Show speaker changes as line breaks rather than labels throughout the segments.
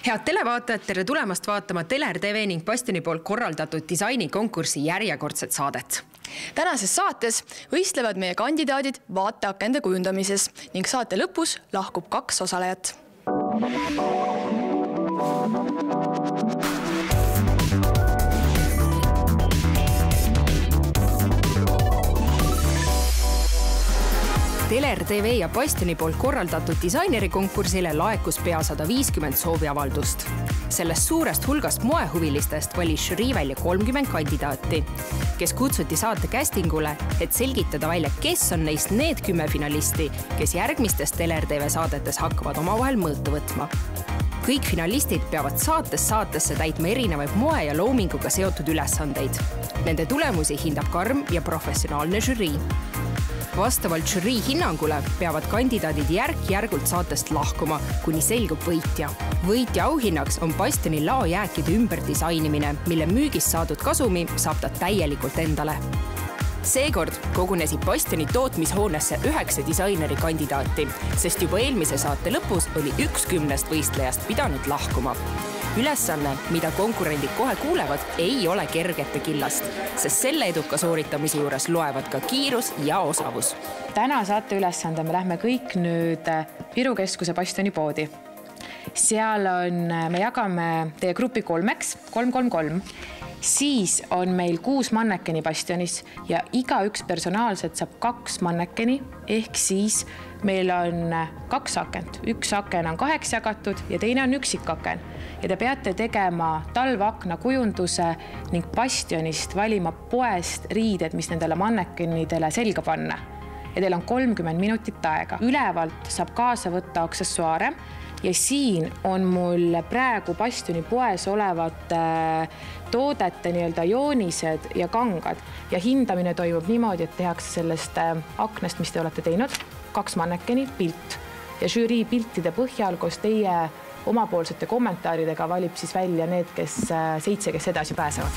Head televaatajad, tere tulemast vaatama Teler TV ning Bastioni poolt korraldatud disainikonkursi järjekordset saadet.
Tänases saates võistlevad meie kandidaadid vaateakende kujundamises ning saate lõpus lahkub 2 osalejat.
Teler TV ja Bastioni poolt korraldatud disainerikonkursile laekus pea 150 sooviavaldust. Sellest suurest hulgast moehuvilistest valis žürii välja 30 kandidaati, kes kutsuti saate castingule, et selgitada välja, kes on neist need 10 finalisti, kes järgmistes Teler TV saadetes hakkavad omavahel mõõtu võtma. Kõik finalistid peavad saatesse täitma erinevaid moe ja loominguga seotud ülesandeid. Nende tulemusi hindab karm ja professionaalne žürii. Vastavalt žürii hinnangule peavad kandidaadid järk-järgult saatest lahkuma, kuni selgub võitja. Võitja auhinnaks on Bastioni laojääkide ümberdisainimine, mille müügist saadud kasumi saab ta täielikult endale. Seekord kogunesid Bastioni tootmishoonesse 9 disaineri kandidaati, sest juba eelmise saate lõpus oli 1 10 võistlejast pidanud lahkuma. Ülesanne, mida konkurendid kohe kuulevad, ei ole kergete killast, sest selle eduka sooritamise juures loevad ka kiirus ja osavus.
Täna saate ülesande me lähme kõik nüüd Viru keskuse Bastioni poodi. Seal me jagame teie grupi 3-3. Siis on meil 6 mannekeni Bastionis ja igaüks personaalselt saab 2 mannekeni, ehk siis meil on 2 akent. 1 aken on 8 jagatud ja teine on üksikaken. Ja te peate tegema talvakna kujunduse ning Bastionist valima poest riided, mis nendele mannekenidele selga panna. Ja teil on 30 minutit aega. Ülevalt saab kaasa võtta aksessuaare ja siin on mul praegu Bastioni poes olevad toodete joonised ja kangad. Ja hindamine toimub niimoodi, et tehakse sellest aknast, mis te olete teinud, 2 mannekeni, pilt. Ja žürii piltide põhjal koos teie omapoolsete kommentaaridega valib siis välja need 7, kes edasi pääsevad.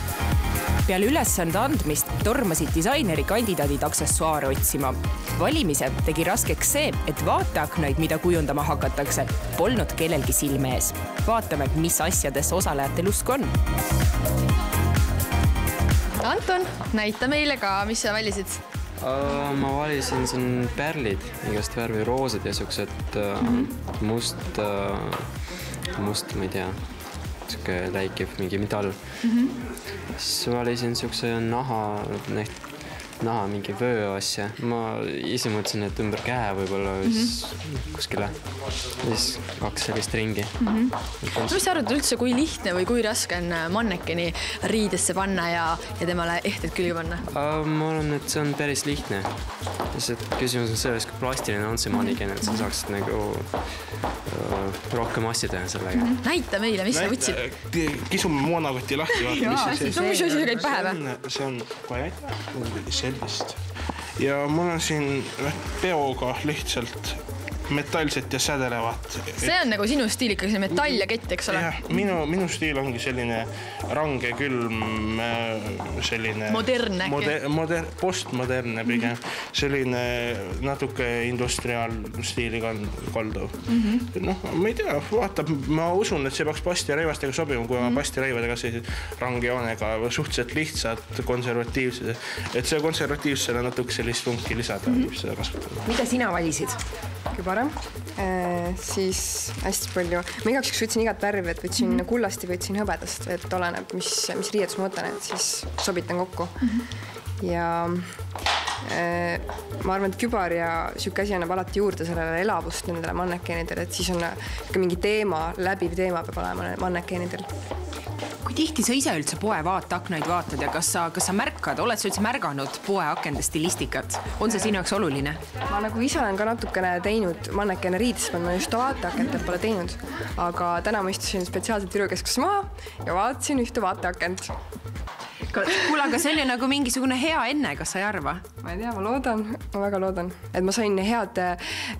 Peale ülesande andmist tormasid disaineri kandidaadid aksessuaare otsima. Valimise tegi raskeks see, et vaateaknaid, mida kujundama hakatakse, polnud kellelgi silme ees. Vaatame, mis asjades osalejatel usk on.
Anton, näita meile ka, mis sa valisid?
Ma valisin siin pärlid, igast värvi roosad ja siuksed must, ma ei tea, siuke läikiv mingi metall. Siis valisin siukse naha mingi vöö asja. Ma ise mõtlesin, et ümber käe võib-olla kuskile. Siis 2 sellist ringi.
Mis sa arvad üldse, kui lihtne või kui raske on mannekeni riidesse panna ja temale ehted külge panna?
Ma arvan, et see on päris lihtne. Küsimus on selles, kui plastiline on see manniken, et sa saaksid rohkem asja teha sellega.
Näita meile, mis sa võtsid?
Kisume moonakoti lahti, vaata, mis see
mis asi käib pähe või?
See on sellist. Ja mul on siin peoga lihtsalt metallset ja sädelevat.
See on nagu sinu stiil ikkagi see metall ja kett, eks ole?
Minu stiil ongi selline range, külm, selline
modernne äkki?
Postmodernne pigem. Selline natuke industriaalstiiliga kaldu. Ma ei tea, vaatab, ma usun, et see peaks pastireivastega sobima, kui ma pastireivadega sellised rangejoonega suhteliselt lihtsad, konservatiivsed. Et see konservatiivsele natuke sellist funki lisada, seda kasutada.
Mida sina valisid?
Parem, siis hästi palju. Ma igaks võtsin igat värvi, et võtsin kullasti, võtsin hõbedast, et oleneb, mis riietus ma võtan, et siis sobitan kokku. Ja ma arvan, et kübar ja siuke asi annab alati juurde sellele elavust nendele mannekenidele, et siis on mingi teema, läbiv teema peab olema mannekenidel.
Kui tihti sa ise üldse poe vaateaknaid vaatad ja kas sa märkad, oled sa üldse märganud poe akende stilistikat? On see sinu jaoks oluline?
Ma nagu ise olen ka natukene teinud mannekene riides, ma just vaateakent pole teinud. Aga täna ma istusin spetsiaalselt Viru keskuses maha ja vaatasin ühte vaateakent.
Kuule, aga see oli nagu mingisugune hea enne, kas sa ei arva?
Ma ei tea, ma väga loodan. Et ma sain head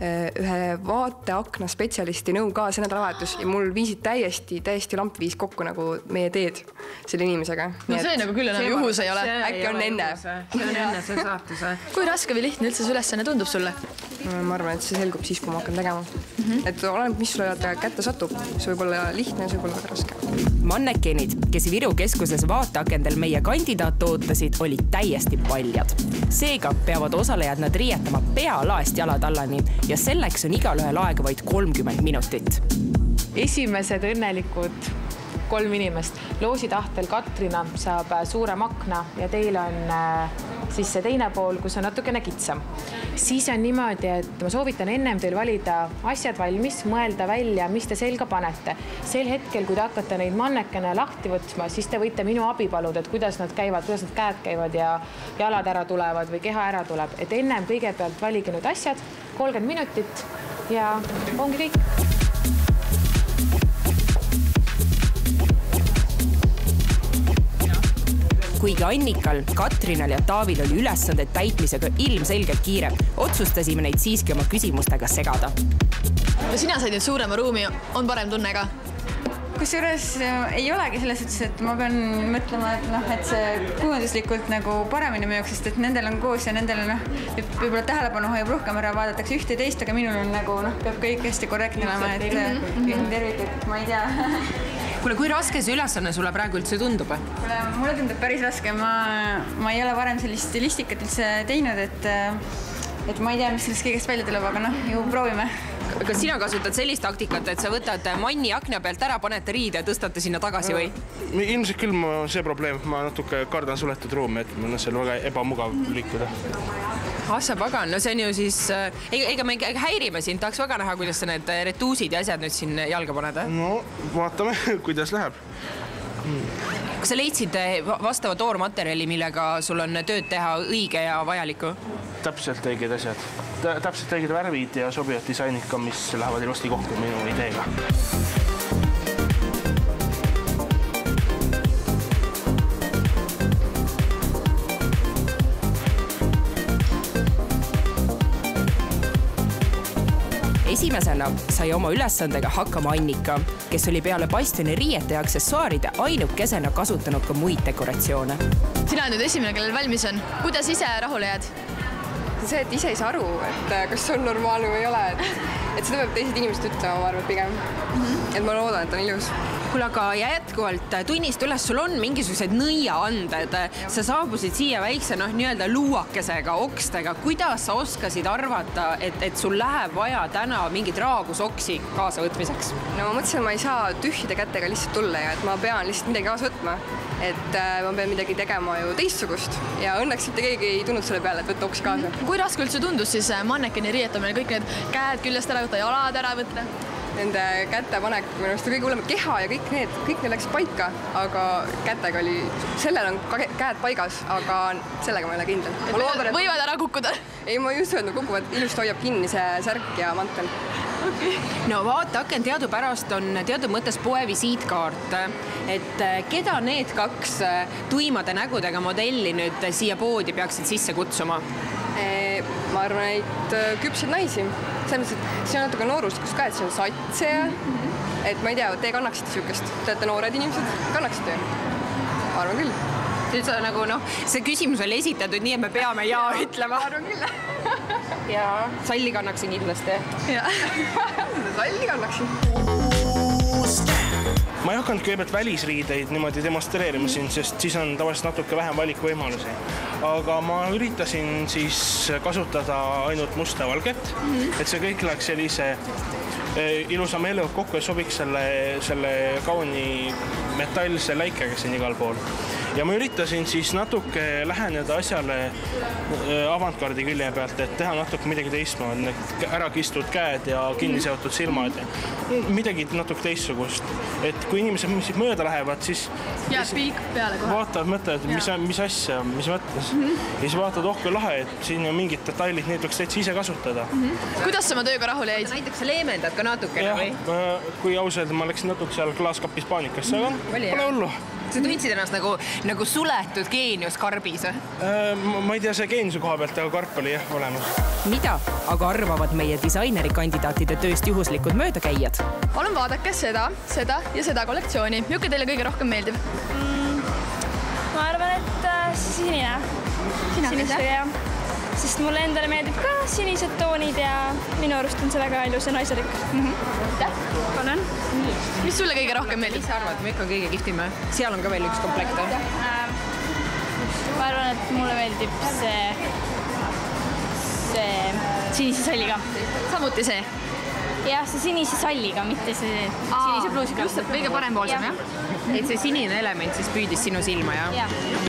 ühe vaateakna spetsialisti nõu ka see nädalavahetus ja mul viisid täiesti lamp viis kokku nagu meie teed. selle inimesega.
No see nagu küll enam juhus ei ole.
Äkki on enne.
See on enne see saatuse.
Kui raske või lihtne üldse see ülesanne tundub sulle?
Ma arvan, et see selgub siis, kui ma hakkan tegema. Et oleneb, mis sulle kätte satub. See võib olla lihtne, see võib olla väga raske.
Mannekenid, kes Viru keskuses vaateakendel meie kandidaat ootasid, olid täiesti paljad. Seega peavad osalejad nad riietama pealaest jalatallani ja selleks on igalühel aega vaid 30 minutit.
Esimesed õnnelikud 3 inimest. Loosi tahtel Katrina saab suurem akna ja teil on siis see teine pool, kus on natukene kitsam. Siis on niimoodi, et ma soovitan ennem teil valida asjad valmis, mõelda välja, mis te selga panete. Sel hetkel, kui te hakkate neid mannekene lahti võtma, siis te võite minu abi paluda, et kuidas nad käivad, kuidas nad käed käivad ja jalad ära tulevad või keha ära tuleb. Et ennem kõigepealt valige nüüd asjad, 30 minutit ja ongi kõik.
Kuigi Annikal, Katrinal ja Taavil oli ülesanded täitmisega ilmselgelt kiire, otsustasime neid siiski oma küsimustega segada.
No sina said nüüd suurema ruumi, on parem tunne ka?
Kusjuures ei olegi selles suhtes, et ma pean mõtlema, et see kujunduslikult nagu paremini mõjuks, sest et nendel on koos ja nendel võib-olla tähelepanu hoiab rohkem ära, vaadatakse ühte ja teist, aga minul on nagu peab kõik hästi korrektne olema, et tervikut, ma ei tea.
Kuule, kui raske see ülesanne sulle praegu üldse tundub?
Mulle tundub päris raske. Ma ei ole varem sellist stilistikat üldse teinud, et ma ei tea, mis sellest kõigest välja tuleb, aga ju proovime.
Kas sina kasutad sellist taktikat, et sa võtad manni akna pealt ära, panete riide ja tõstate sinna tagasi või?
Ilmselt küll on see probleem, ma natuke kardan suletud ruumi, et mul on seal väga ebamugav liikuda.
Sa pagan, no see on ju siis... Ega me häirime sind, tahaks väga näha, kuidas sa need retuusid ja asjad nüüd siin jalga paned?
No, vaatame, kuidas läheb.
Kas sa leidsid vastava toormaterjali, millega sul on tööd teha õige ja vajaliku?
Täpselt õiged asjad. Täpselt õiged värvid ja sobivad disainika, mis lähevad ilusti kokku minu ideega.
Esimesena sai oma ülesandega hakkama Annika, kes oli peale bastioni riiete ja aksessuaaride ainukesena kasutanud ka muid dekoratsioone.
Sina nüüd esimene, kellel valmis on. Kuidas ise rahule jääd?
See, et ise ei saa aru, et kas see on normaalne või ei ole, et seda peab teised inimesed ütlema, ma arvan, pigem. Et ma loodan, et on ilus.
Kuule, aga jätkuvalt tunnist üles, sul on mingisugused nõiaanded. Sa saabusid siia väikse nii-öelda luuakesega, okstega. Kuidas sa oskasid arvata, et sul läheb vaja täna mingit raagusoksi kaasa võtmiseks?
No ma mõtlesin, et ma ei saa tühjide kätega lihtsalt tulla ja et ma pean lihtsalt midagi kaasa võtma. Et ma pean midagi tegema ju teistsugust ja õnneks mitte keegi ei tulnud selle peale, et võtta oksi kaasa.
Kui raske üldse tundus siis mannekeni riietamine, kõik need käed küljest ära võtta, jalad ära võtta?
Nende kätepanek, minu arust kõige hullem keha ja kõik need läks paika, aga kätega oli, sellel on käed paigas, aga sellega ma ei ole kindel.
Võivad ära kukkuda?
Ei, ma just öelnud, kukuvad ilust hoiab kinni see särk ja mantel.
No vaateaken teadupärast on teatud mõttes poe visiitkaart, et keda need 2 tuimade nägudega modelli nüüd siia poodi peaksid sisse kutsuma?
Ma arvan, et küpsed naisi. Selles mõttes, et see on natuke noorustkust ka, et see on satse. Et ma ei tea, te kannaksite siukest. Te olete noored inimesed, kannaksite ju. Ma arvan küll.
See küsimus oli esitatud nii, et me peame jaa ütlema.
Ma arvan küll.
Ja salli kannaksin kindlasti.
Salli kannaksin.
Ma ei hakanud kõigepealt välisriideid niimoodi demonstreerima siin, sest siis on tavaliselt natuke vähem valikuvõimalusi. Aga ma üritasin siis kasutada ainult musta ja valget, et see kõik läheks sellise ilusa meelega kokku ja sobiks selle kauni metallse läikega siin igal pool. Ja ma üritasin siis natuke läheneda asjale avantgardi külje pealt, et teha natuke midagi teistmoodi, ära kistud käed ja kinni seotud silmad ja midagi natuke teistsugust. Et kui inimesed mööda lähevad, siis
jääb pilk peale kohe.
Vaatavad, mõtlevad, mis asja, mis mõttes. Ja siis vaatad, kui lahe, et siin on mingid detailid, neid võiks täitsa ise kasutada.
Kuidas sa oma tööga rahule jäid?
Näiteks sa leemendad ka natukene või?
Kui ausalt, ma läksin natuke seal klaaskapis paanikasse, aga pole hullu.
Sa tundsid ennast nagu suletud geenius karbis?
Ma ei tea see geeniuse koha pealt, aga karp oli jah olemas.
Mida aga arvavad meie disainerikandidaatide tööst juhuslikud möödakäijad?
Palun vaadake seda ja seda kollektsiooni. Milline teile kõige rohkem meeldib?
Ma arvan, et sinine. Sinist jah. Sest mulle endale meeldib ka sinised toonid ja minu arust on see väga ilus ja naiselik.
Panen. Mis sulle kõige rohkem meeldib?
Mis sa arvad, me ikka kõige kihvime? Seal on ka veel üks komplekt.
Ma arvan, et mulle meeldib see sinise salliga.
Samuti see?
Jah, see sinise salliga, mitte see sinise pluusiga.
Just see kõige parempoolsem, jah?
Et see sinine element siis püüdis sinu silma, jah?